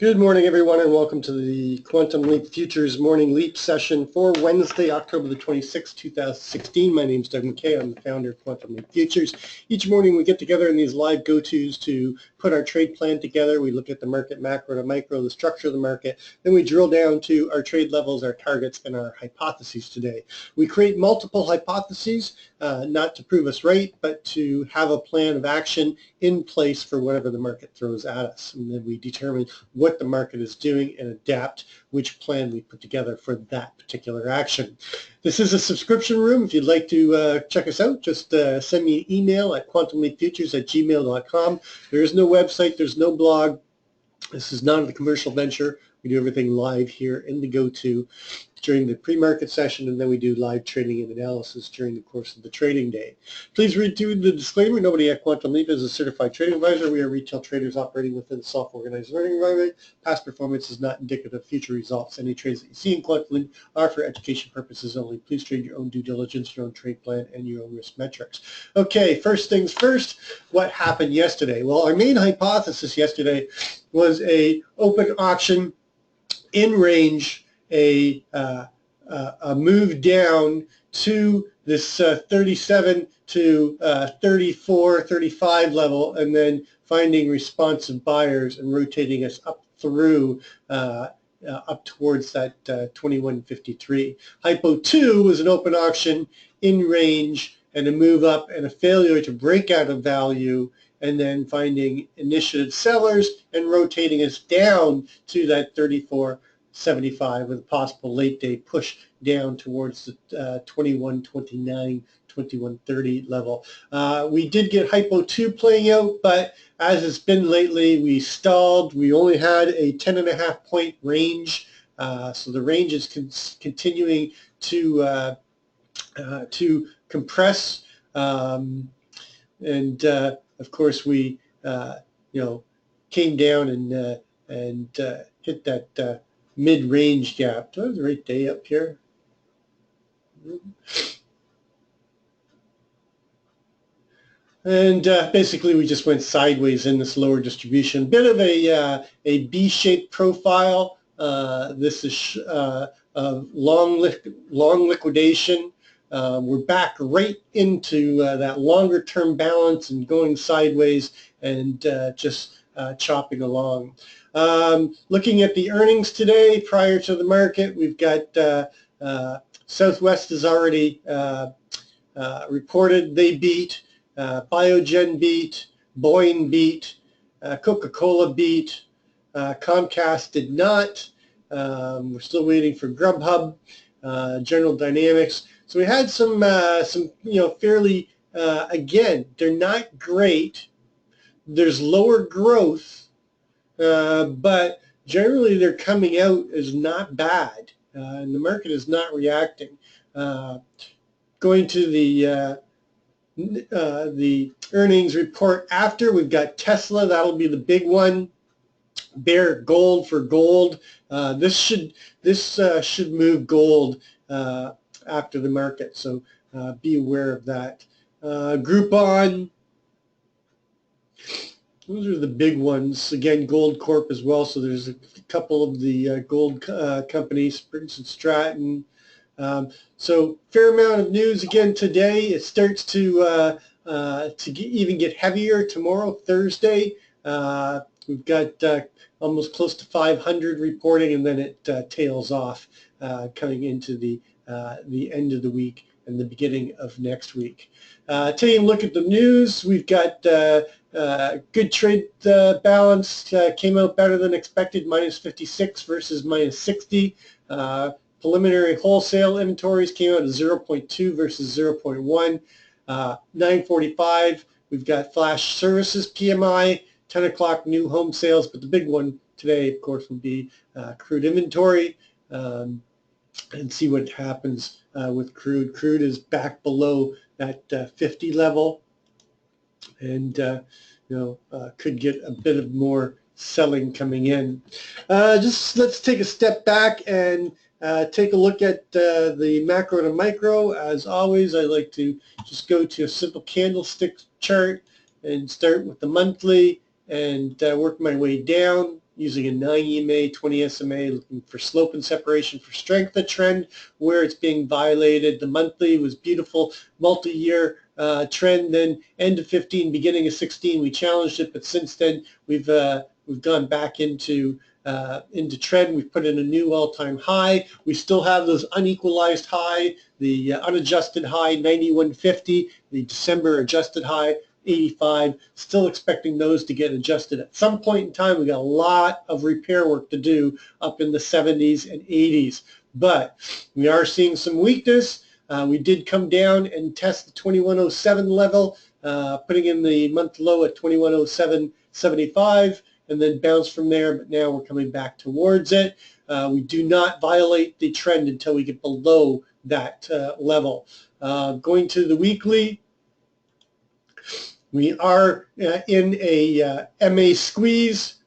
Good morning, everyone, and welcome to the Quantum Leap Futures Morning Leap session for Wednesday, October the 26th, 2016. My name is Doug McKay. I'm the founder of Quantum Leap Futures. Each morning we get together in these live go-tos to put our trade plan together. We look at the market macro to micro, the structure of the market. Then we drill down to our trade levels, our targets, and our hypotheses today. We create multiple hypotheses, not to prove us right, but to have a plan of action in place for whatever the market throws at us. And then we determine what the market is doing and adapt which plan we put together for that particular action. This is a subscription room. If you'd like to check us out, just send me an email at quantumleapfutures@gmail.com. There is no website. There's no blog. This is not a commercial venture. We do everything live here in the go-to during the pre-market session, and then we do live trading and analysis during the course of the trading day. Please read through the disclaimer. Nobody at Quantum Leap is a certified trading advisor. We are retail traders operating within a self-organized learning environment. Past performance is not indicative of future results. Any trades that you see in Quantum Leap are for education purposes only. Please trade your own due diligence, your own trade plan, and your own risk metrics. Okay, first things first, what happened yesterday? Well, our main hypothesis yesterday was a open auction in range, a move down to this 37 to 34, 35 level, and then finding responsive buyers and rotating us up through up towards that 2153. Hypo 2 was an open auction in range and a move up and a failure to break out of value, and then finding initiative sellers and rotating us down to that 34.75 with a possible late day push down towards the 21.29, 21.30 level. We did get Hypo 2 playing out, but as it's been lately, we stalled. We only had a 10.5 point range, so the range is continuing to compress, and of course, we came down and hit that mid-range gap. Do I have the right day up here? And basically, we just went sideways in this lower distribution. Bit of a B-shaped profile. This is a long liquidation. We're back right into that longer-term balance and going sideways and just chopping along. Looking at the earnings today prior to the market, we've got Southwest has already reported they beat, Biogen beat, Boeing beat, Coca-Cola beat, Comcast did not. We're still waiting for Grubhub, General Dynamics. So we had some fairly, again, they're not great. There's lower growth, but generally they're coming out as not bad, and the market is not reacting. Going to the earnings report after, we've got Tesla. That'll be the big one. Bear gold for gold. This should move gold after the market, so be aware of that. Groupon, those are the big ones. Again, Gold Corp as well, so there's a couple of the gold companies, Springs and Stratton. So fair amount of news again today. It starts to even get heavier tomorrow, Thursday. We've got almost close to 500 reporting, and then it tails off coming into the end of the week and the beginning of next week. Taking a look at the news, we've got good trade balance came out better than expected, minus 56 versus minus 60. Preliminary wholesale inventories came out at 0.2 versus 0.1. 9:45, we've got flash services PMI, 10 o'clock new home sales, but the big one today, of course, will be crude inventory, and see what happens with crude. Crude is back below that 50 level, and could get a bit of more selling coming in. Just let's take a step back and take a look at the macro to micro. As always, I like to just go to a simple candlestick chart and start with the monthly and work my way down. using a 9 EMA, 20 SMA, looking for slope and separation for strength of trend where it's being violated. The monthly was beautiful, multi-year trend. Then end of 15, beginning of 16, we challenged it, but since then we've gone back into trend. We've put in a new all-time high. We still have those unequalized high, the unadjusted high 91.50, the December adjusted high 85. Still expecting those to get adjusted at some point in time. We got a lot of repair work to do up in the 70s and 80s, but we are seeing some weakness. We did come down and test the 2107 level, putting in the month low at 2107.75. And then bounce from there, but now we're coming back towards it. We do not violate the trend until we get below that level. Going to the weekly, we are in a MA squeeze,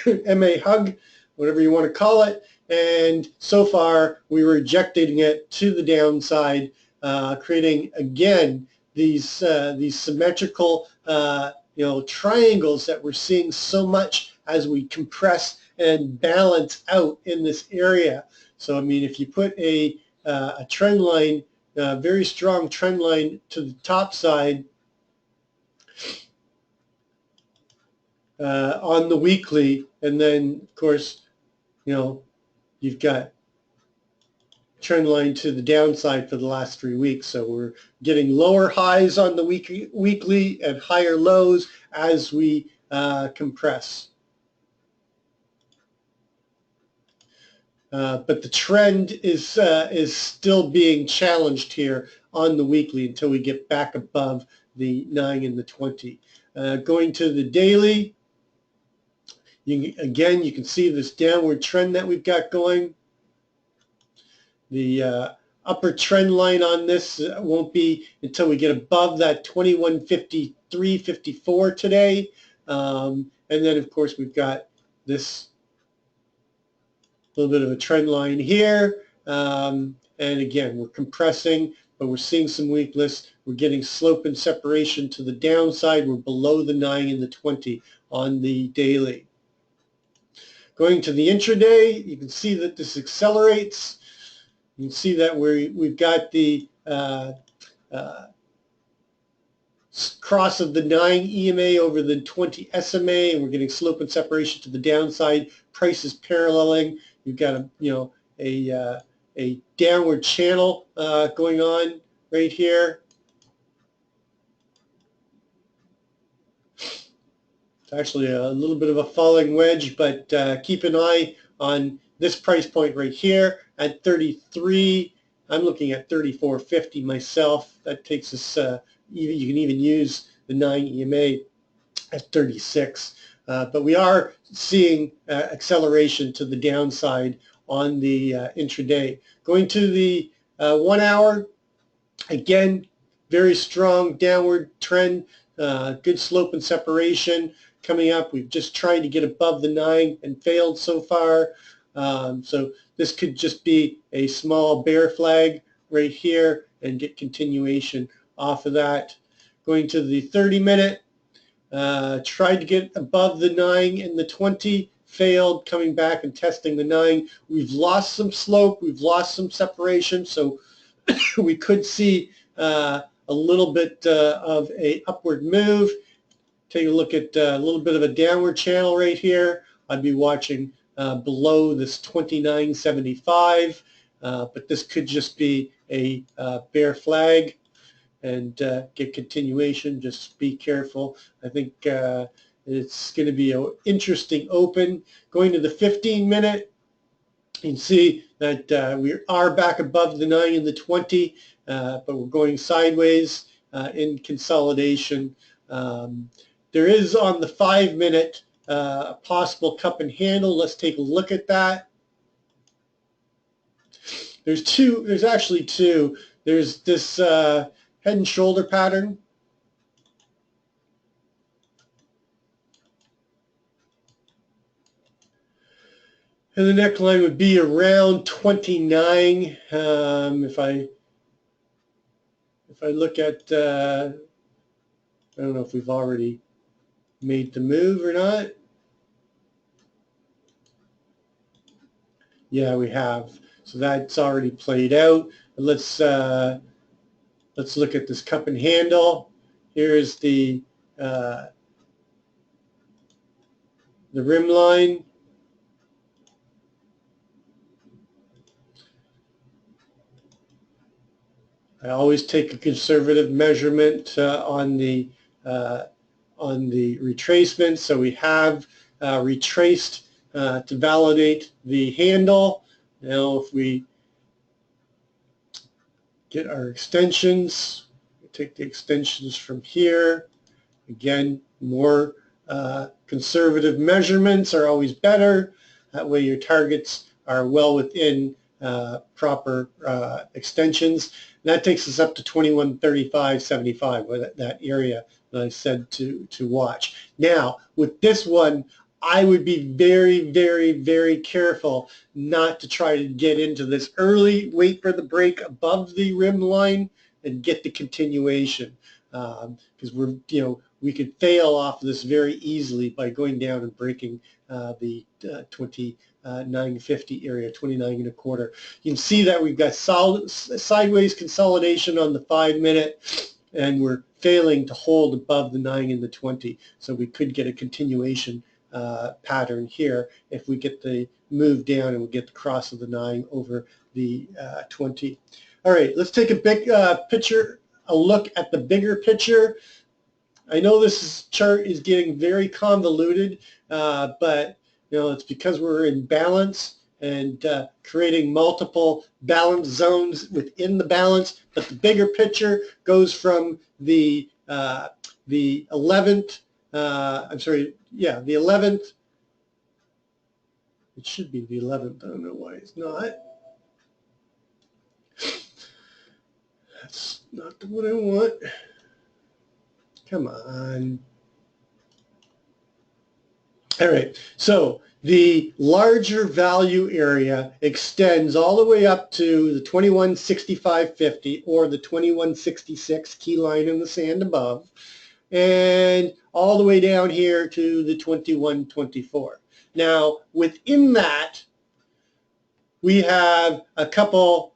MA hug, whatever you want to call it, and so far we were ejecting it to the downside, creating again these symmetrical triangles that we're seeing so much as we compress and balance out in this area. So I mean, if you put a trend line, a very strong trend line to the top side on the weekly, and then of course, you've got trend line to the downside for the last 3 weeks. So we're getting lower highs on the weekly and higher lows as we compress. But the trend is still being challenged here on the weekly until we get back above the 9 and the 20. Going to the daily, again, you can see this downward trend that we've got going. The upper trend line on this won't be until we get above that 2153.54 today. And then, of course, we've got this little bit of a trend line here. And again, we're compressing, but we're seeing some weakness. We're getting slope and separation to the downside. We're below the 9 and the 20 on the daily. Going to the intraday, you can see that this accelerates. You can see that we've got the cross of the 9 EMA over the 20 SMA, and we're getting slope and separation to the downside. Price is paralleling. You've got a downward channel going on right here. It's actually a little bit of a falling wedge, but keep an eye on this price point right here at 33. I'm looking at 34.50 myself. That takes us, you can even use the 9 EMA at 36. But we are seeing acceleration to the downside on the intraday. Going to the 1 hour, again, very strong downward trend, good slope and separation coming up. We've just tried to get above the 9 and failed so far. So this could just be a small bear flag right here and get continuation off of that. Going to the 30-minute, tried to get above the 9 and the 20, failed, coming back and testing the 9. We've lost some slope, we've lost some separation, so we could see a little bit of a upward move. Take a look at a little bit of a downward channel right here. I'd be watching below this 29.75, but this could just be a bear flag and get continuation. Just be careful. I think it's going to be an interesting open. Going to the 15-minute, you can see that we are back above the 9 and the 20, but we're going sideways in consolidation. There is on the 5-minute a possible cup and handle. Let's take a look at that. There's actually two. There's this head and shoulder pattern. And the neckline would be around 29. If I look at, I don't know if we've already made the move or not. Yeah, we have. So that's already played out. Let's look at this cup and handle. Here's the rim line. I always take a conservative measurement on the retracement. So we have retraced to validate the handle. Now if we get our extensions, we take the extensions from here. Again, more conservative measurements are always better. That way your targets are well within proper extensions. And that takes us up to 2135.75, that area that I said to watch. Now, with this one, I would be very, very, very careful not to try to get into this early, wait for the break above the rim line and get the continuation. Because we could fail off of this very easily by going down and breaking the 29.50 area, 29.25. You can see that we've got solid sideways consolidation on the 5-minute, and we're failing to hold above the 9 and the 20. So we could get a continuation pattern here if we get the move down and we get the cross of the 9 over the 20. All right, let's take a big a look at the bigger picture. I know this chart is getting very convoluted, but it's because we're in balance and creating multiple balance zones within the balance. But the bigger picture goes from the 11th. The 11th. It should be the 11th. I don't know why it's not. That's not what I want. Come on. All right, so the larger value area extends all the way up to the 2165.50 or the 2166 key line in the sand above, and all the way down here to the 2124. Now, within that, we have a couple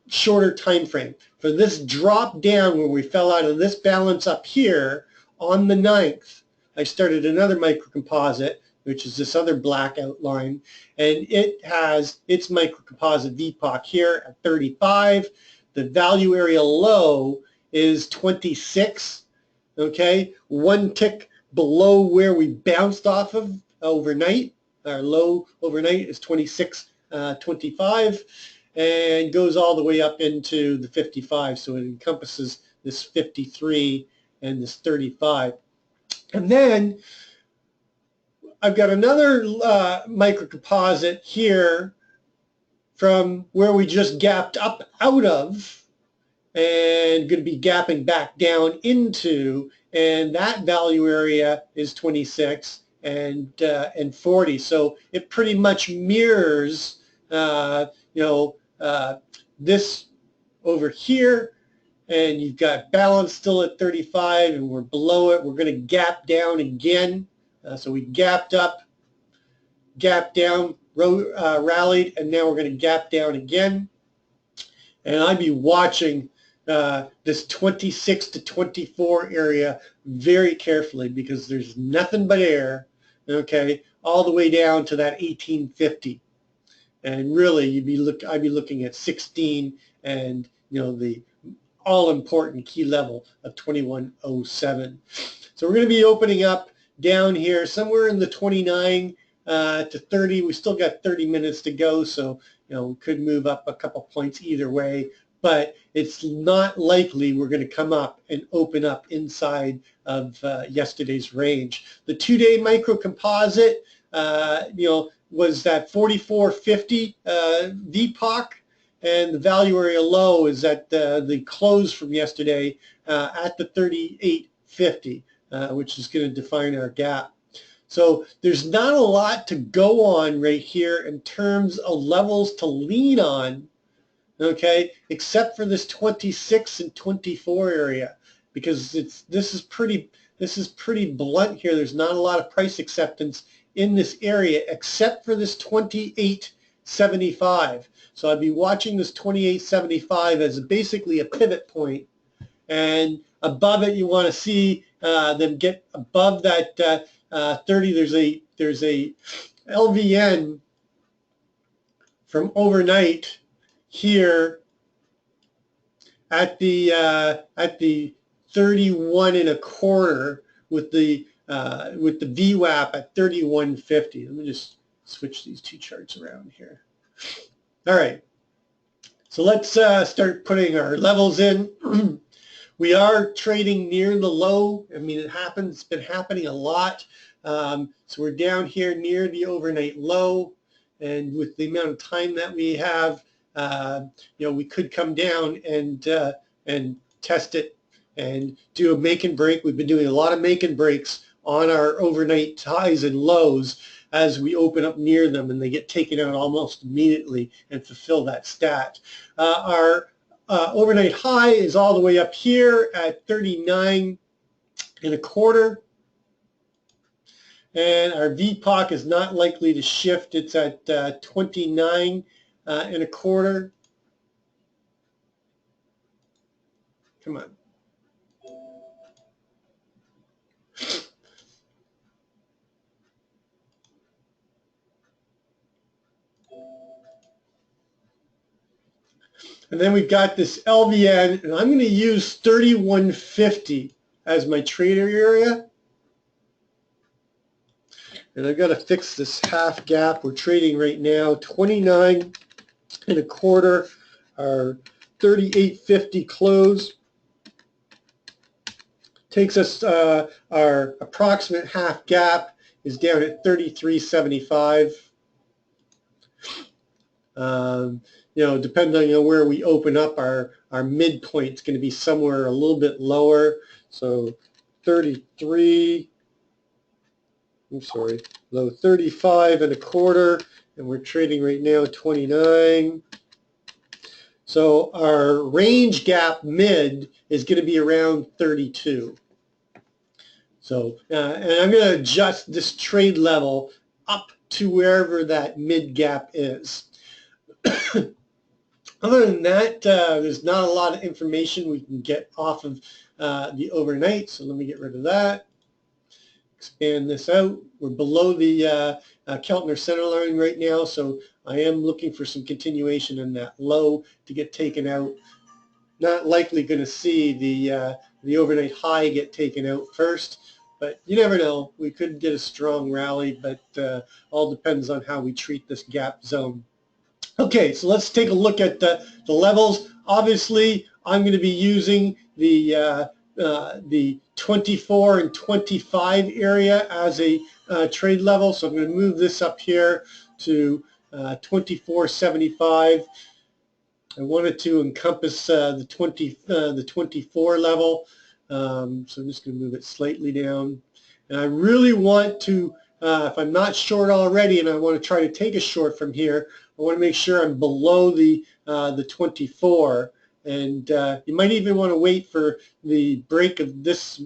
shorter time frame. For this drop down where we fell out of this balance up here on the 9th, I started another microcomposite, which is this other black outline, and it has its microcomposite VPOC here at 35. The value area low is 26, okay? One tick below where we bounced off of overnight. Our low overnight is 26.25. And goes all the way up into the 55, so it encompasses this 53 and this 35. And then I've got another microcomposite here from where we just gapped up out of and going to be gapping back down into, and that value area is 26 and 40. So it pretty much mirrors this over here, and you've got balance still at 35, and we're below it. We're going to gap down again. So we gapped up, gapped down, rallied, and now we're going to gap down again. And I'd be watching this 26 to 24 area very carefully, because there's nothing but air, okay, all the way down to that 1850. And really, I'd be looking at 16 and the all-important key level of 2107. So we're going to be opening up down here somewhere in the 29 to 30. We still got 30 minutes to go, so we could move up a couple points either way. But it's not likely we're going to come up and open up inside of yesterday's range. The 2-day microcomposite, was that 44.50 VPOC, and the value area low is at the close from yesterday at the 38.50, which is going to define our gap. So there's not a lot to go on right here in terms of levels to lean on, okay, except for this 26 and 24 area, because this is pretty this is pretty blunt here. There's not a lot of price acceptance in this area except for this 28.75. So I'd be watching this 28.75 as basically a pivot point, and above it you want to see them get above that 30. There's a LVN from overnight here at the 31.25 with the VWAP at 31.50. Let me just switch these two charts around here. All right, so let's start putting our levels in. We are trading near the low. I mean, it's been happening a lot. So we're down here near the overnight low, and with the amount of time that we have, we could come down and test it and do a make and break. We've been doing a lot of make and breaks on our overnight highs and lows as we open up near them, and they get taken out almost immediately and fulfill that stat. Our overnight high is all the way up here at 39.25, and our VPOC is not likely to shift. It's at 29.25. Come on. And then we've got this LVN, and I'm going to use 31.50 as my trader area. And I've got to fix this half gap. We're trading right now 29.25. Our 38.50 close takes us, our approximate half gap is down at 33.75. Depending on where we open up, our midpoint is going to be somewhere a little bit lower. So 33, low 35.25, and we're trading right now 29. So our range gap mid is going to be around 32. So, and I'm going to adjust this trade level up to wherever that mid gap is. Other than that, there's not a lot of information we can get off of the overnight, so let me get rid of that. Expand this out. We're below the Keltner center line right now, so I am looking for some continuation in that low to get taken out. Not likely going to see the overnight high get taken out first, but you never know. We could get a strong rally, but all depends on how we treat this gap zone. Okay, so let's take a look at the levels. Obviously, I'm going to be using the 24 and 25 area as a trade level. So I'm going to move this up here to 24.75. I wanted to encompass the 24 level, so I'm just going to move it slightly down. And I really want to, if I'm not short already, and I want to try to take a short from here, I want to make sure I'm below the 24. And you might even want to wait for the break of this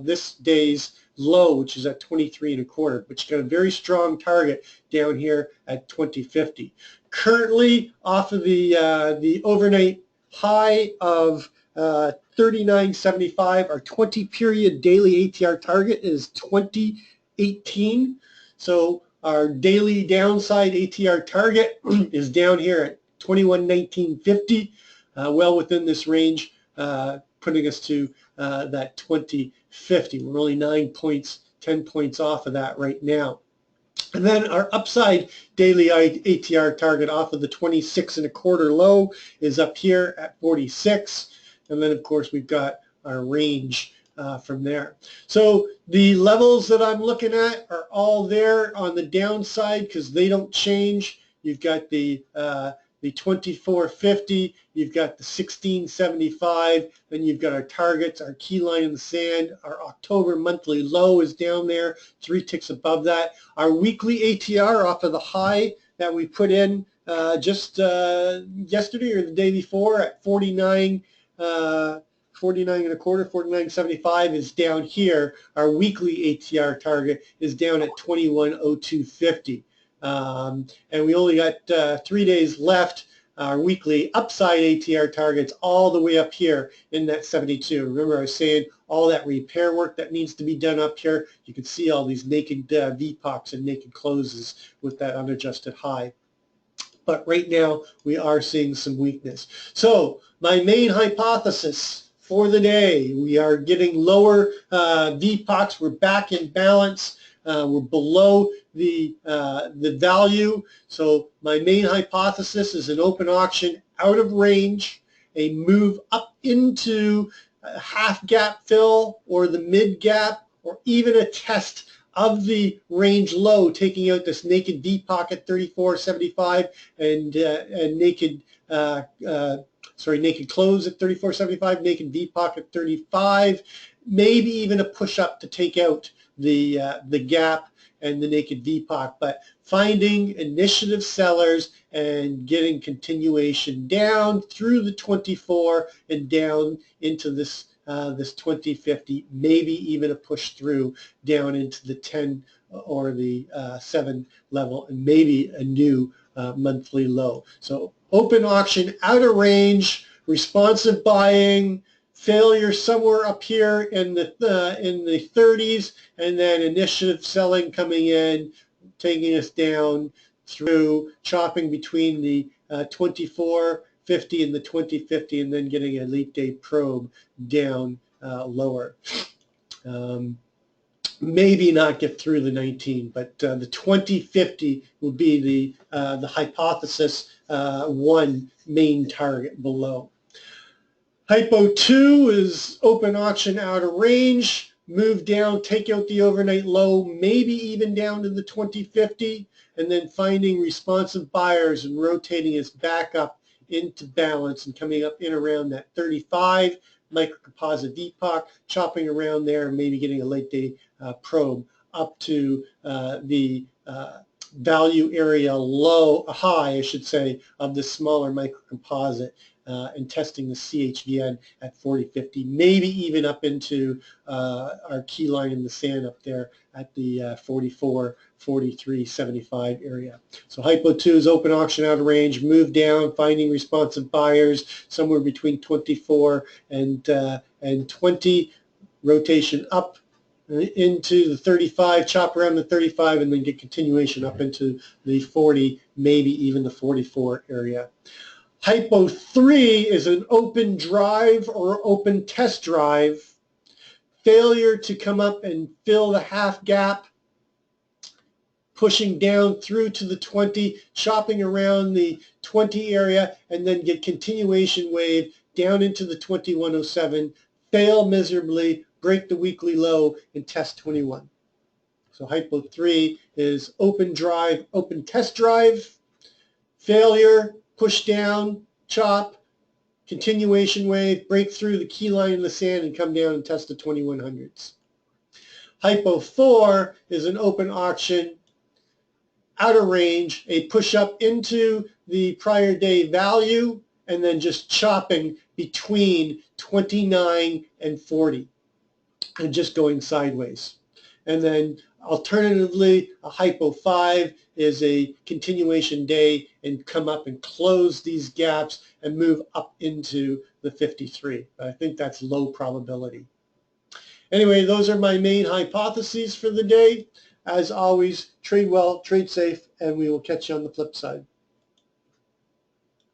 this day's low, which is at 23.25, but you got a very strong target down here at 20.50. Currently, off of the overnight high of 39.75, our 20-period daily ATR target is 20.18. So our daily downside ATR target is down here at 21.1950. Well within this range, putting us to that 20.50. We're only 9 points, 10 points off of that right now. And then our upside daily ATR target off of the 26.25 low is up here at 46. And then, of course, we've got our range from there. So the levels that I'm looking at are all there on the downside because they don't change. You've got the 24.50, you've got the 16.75, then you've got our targets, our key line in the sand. Our October monthly low is down there, 3 ticks above that. Our weekly ATR off of the high that we put in just yesterday or the day before at 49.50 49.25, 49.75 is down here. Our weekly ATR target is down at 21.0250. And we only got 3 days left. Our weekly upside ATR target's all the way up here in that 72. Remember I was saying all that repair work that needs to be done up here. You can see all these naked VPOCs and naked closes with that unadjusted high. But right now we are seeing some weakness. So my main hypothesis for the day, we are getting lower VPOCs. We're back in balance. We're below the value. So my main hypothesis is an open auction out of range, a move up into a half gap fill or the mid gap, or even a test of the range low, taking out this naked VPOC at 34.75 and naked naked close at 34.75, naked VPOC at 35, maybe even a push up to take out the gap and the naked VPOC, but finding initiative sellers and getting continuation down through the 24 and down into this 2050, maybe even a push through down into the 10 or the 7 level, and maybe a new monthly low. So open auction out of range, responsive buying, failure somewhere up here in the 30s, and then initiative selling coming in, taking us down through chopping between the 24.50 and the 20.50, and then getting a late day probe down lower. Maybe not get through the 19, but the 20.50 will be the hypothesis one main target below. Hypo 2 is open auction out of range, move down, take out the overnight low, maybe even down to the 20.50, and then finding responsive buyers and rotating us back up into balance and coming up in around that 35 microcomposite VPOC, chopping around there and maybe getting a late day probe up to the value area high, I should say, of the smaller microcomposite, and testing the CHVN at 40.50, maybe even up into our key line in the sand up there at the 44, 43, 75 area. So Hypo 2 is open auction out of range, move down, finding responsive buyers somewhere between 24 and 20, rotation up into the 35, chop around the 35, and then get continuation up into the 40, maybe even the 44 area. Hypo 3 is an open drive or open test drive, failure to come up and fill the half gap, pushing down through to the 20, chopping around the 20 area, and then get continuation wave down into the 2107, fail miserably, break the weekly low, and test 21. So Hypo 3 is open drive, open test drive, failure, push down, chop, continuation wave, break through the key line in the sand and come down and test the 2100s. Hypo 4 is an open auction, out of range, a push up into the prior day value, and then just chopping between 29 and 40 and just going sideways. And then alternatively, a Hypo 5 is a continuation day and come up and close these gaps and move up into the 53. But I think that's low probability. Anyway, those are my main hypotheses for the day. As always, trade well, trade safe, and we will catch you on the flip side.